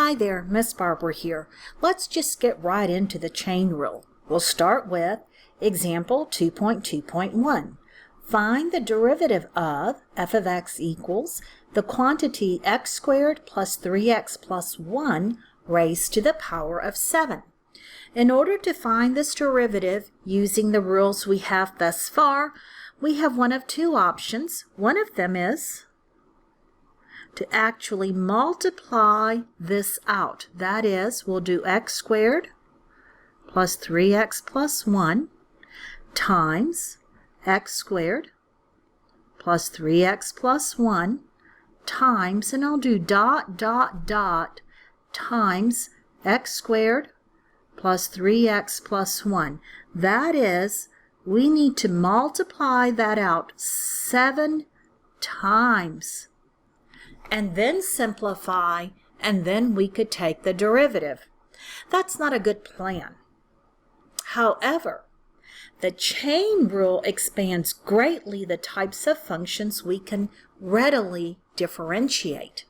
Hi there, Miss Barbara here. Let's just get right into the chain rule. We'll start with example 2.2.1. Find the derivative of f of x equals the quantity x squared plus 3x plus 1 raised to the power of 7. In order to find this derivative using the rules we have thus far, we have one of two options. One of them is to actually multiply this out. That is, we'll do x squared plus 3x plus 1 times x squared plus 3x plus 1 times, and I'll do dot, dot, dot times x squared plus 3x plus 1. That is, we need to multiply that out 7 times. And then simplify, and then we could take the derivative. That's not a good plan. However, the chain rule expands greatly the types of functions we can readily differentiate.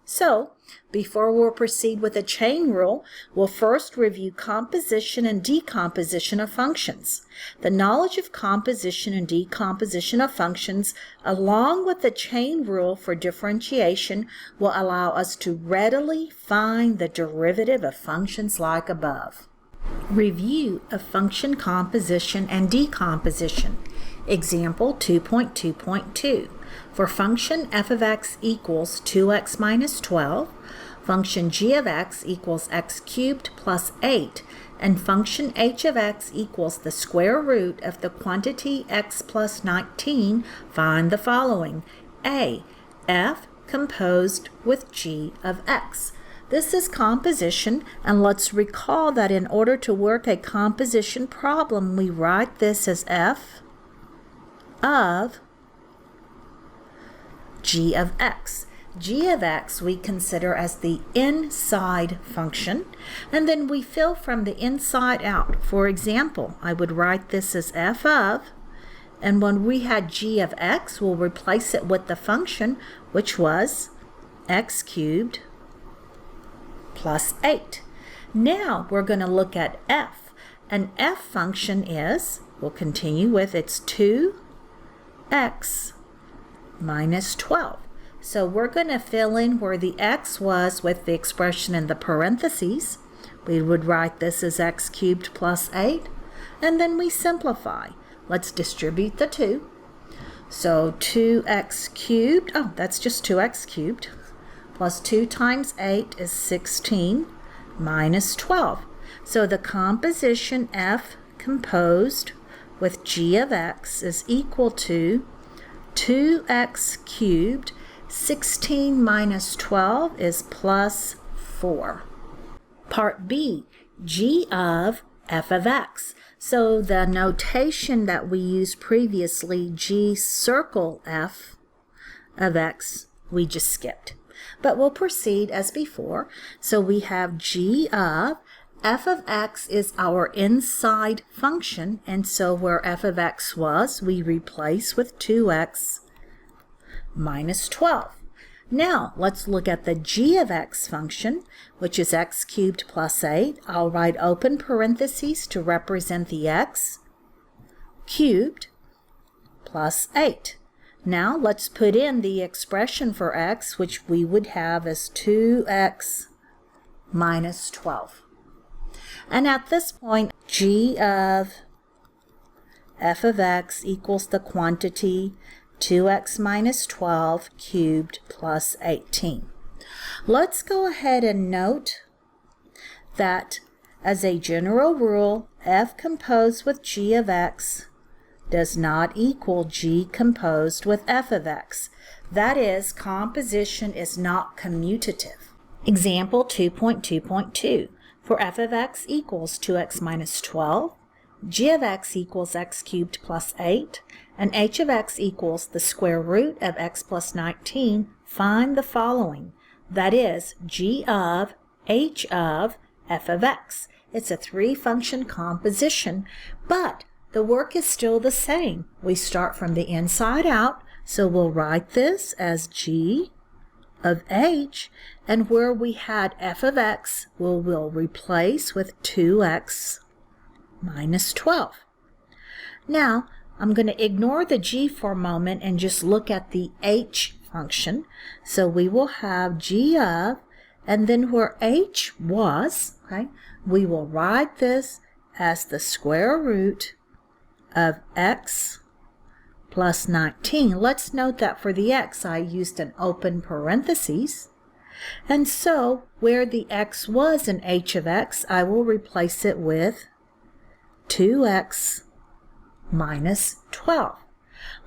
So, before we'll proceed with the chain rule, we'll first review composition and decomposition of functions. The knowledge of composition and decomposition of functions, along with the chain rule for differentiation, will allow us to readily find the derivative of functions like above. Review of function composition and decomposition. Example 2.2.2. For function f of x equals 2x minus 12, function g of x equals x cubed plus 8, and function h of x equals the square root of the quantity x plus 19, find the following. A. F composed with g of x. This is composition, and let's recall that in order to work a composition problem, we write this as f of g of x. G of x we consider as the inside function, and then we fill from the inside out. For example, I would write this as f of, and when we had g of x, we'll replace it with the function, which was x cubed plus 8. Now we're going to look at f. An f function is, we'll continue with, it's 2x minus 12. So we're going to fill in where the x was with the expression in the parentheses. We would write this as x cubed plus 8, and then we simplify. Let's distribute the 2. So 2x cubed, that's just 2x cubed, plus 2 times 8 is 16 minus 12. So the composition f composed with g of x is equal to 2x cubed, 16 minus 12 is plus 4. Part B, g of f of x. So the notation that we used previously, g circle f of x, we just skipped. But we'll proceed as before. So we have g of f of x is our inside function, and so where f of x was, we replace with 2x minus 12. Now, let's look at the g of x function, which is x cubed plus 8. I'll write open parentheses to represent the x cubed plus 8. Now, let's put in the expression for x, which we would have as 2x minus 12. And at this point, g of f of x equals the quantity 2x minus 12 cubed plus 18. Let's go ahead and note that as a general rule, f composed with g of x does not equal g composed with f of x. That is, composition is not commutative. Example 2.2.2. For f of x equals 2x minus 12, g of x equals x cubed plus 8, and h of x equals the square root of x plus 19, find the following. That is, g of h of f of x. It's a three-function composition, but the work is still the same. We start from the inside out, so we'll write this as g of h, and where we had f of x, we'll replace with 2x minus 12. Now, I'm going to ignore the g for a moment and just look at the h function. So we will have g of, and then where h was, okay, we will write this as the square root of x plus 19. Let's note that for the x, I used an open parentheses. And so, where the x was in h of x, I will replace it with 2x minus 12.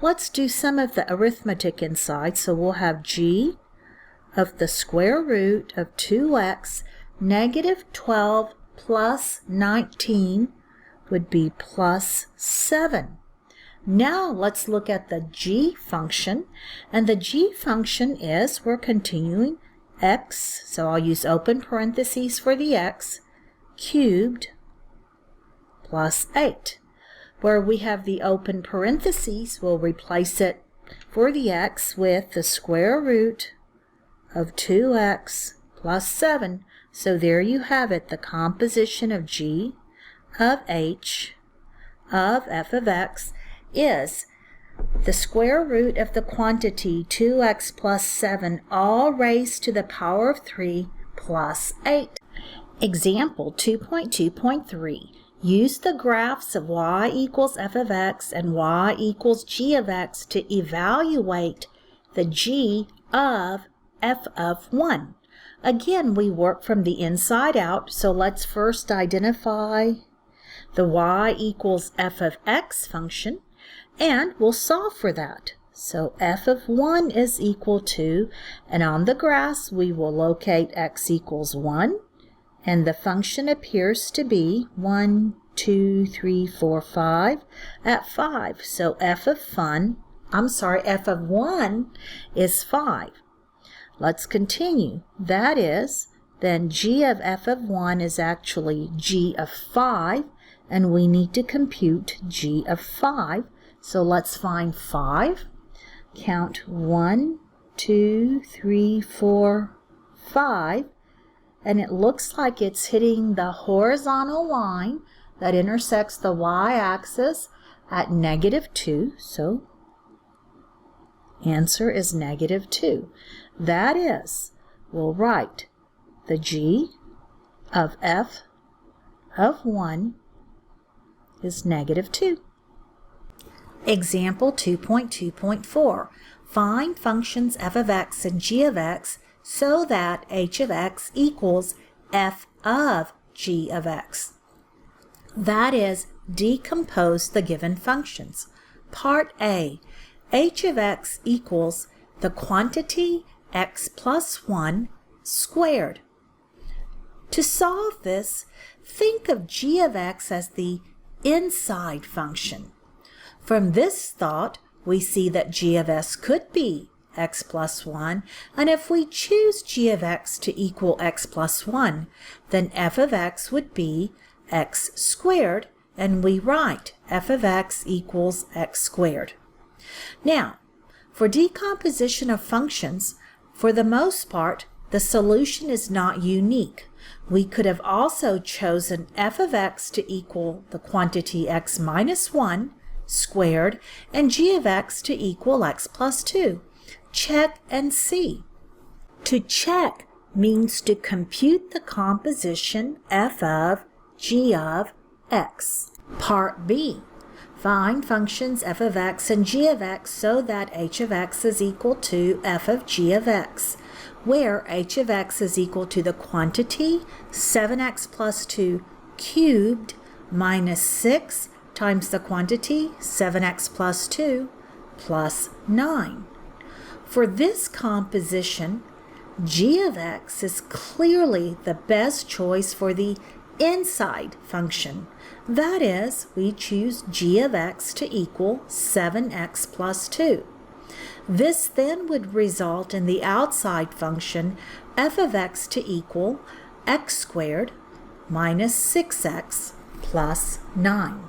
Let's do some of the arithmetic inside. So we'll have g of the square root of 2x, negative 12 plus 19 would be plus 7. Now let's look at the g function, and the g function is, we're continuing, x, so I'll use open parentheses for the x, cubed plus 8. Where we have the open parentheses, we'll replace it for the x with the square root of 2x plus 7. So there you have it, the composition of g of h of f of x is the square root of the quantity 2x plus 7, all raised to the power of 3 plus 8. Example 2.2.3. Use the graphs of y equals f of x and y equals g of x to evaluate the g of f of 1. Again, we work from the inside out, so let's first identify the y equals f of x function, and we'll solve for that. So f of 1 is equal to, and on the graphs we will locate x equals 1, and the function appears to be 1, 2, 3, 4, 5 at 5. So f of 1 is 5. Let's continue. That is, then g of f of 1 is actually g of 5, and we need to compute g of 5. So let's find 5. Count 1, 2, 3, 4, 5. And it looks like it's hitting the horizontal line that intersects the y-axis at negative 2. So answer is negative 2. That is, we'll write the g of f of 1 is negative 2. Example 2.2.4. Find functions f of x and g of x so that h of x equals f of g of x. That is, decompose the given functions. Part A, h of x equals the quantity x plus 1 squared. To solve this, think of g of x as the inside function. From this thought, we see that g of s could be x plus 1, and if we choose g of x to equal x plus 1, then f of x would be x squared, and we write f of x equals x squared. Now, for decomposition of functions, for the most part, the solution is not unique. We could have also chosen f of x to equal the quantity x minus 1 squared and g of x to equal x plus 2. Check and see. To check means to compute the composition f of g of x. Part B. Find functions f of x and g of x so that h of x is equal to f of g of x, where h of x is equal to the quantity 7x plus 2 cubed minus 6 times the quantity 7x plus 2 plus 9. For this composition, g of x is clearly the best choice for the inside function. That is, we choose g of x to equal 7x plus 2. This then would result in the outside function f of x to equal x squared minus 6x plus 9.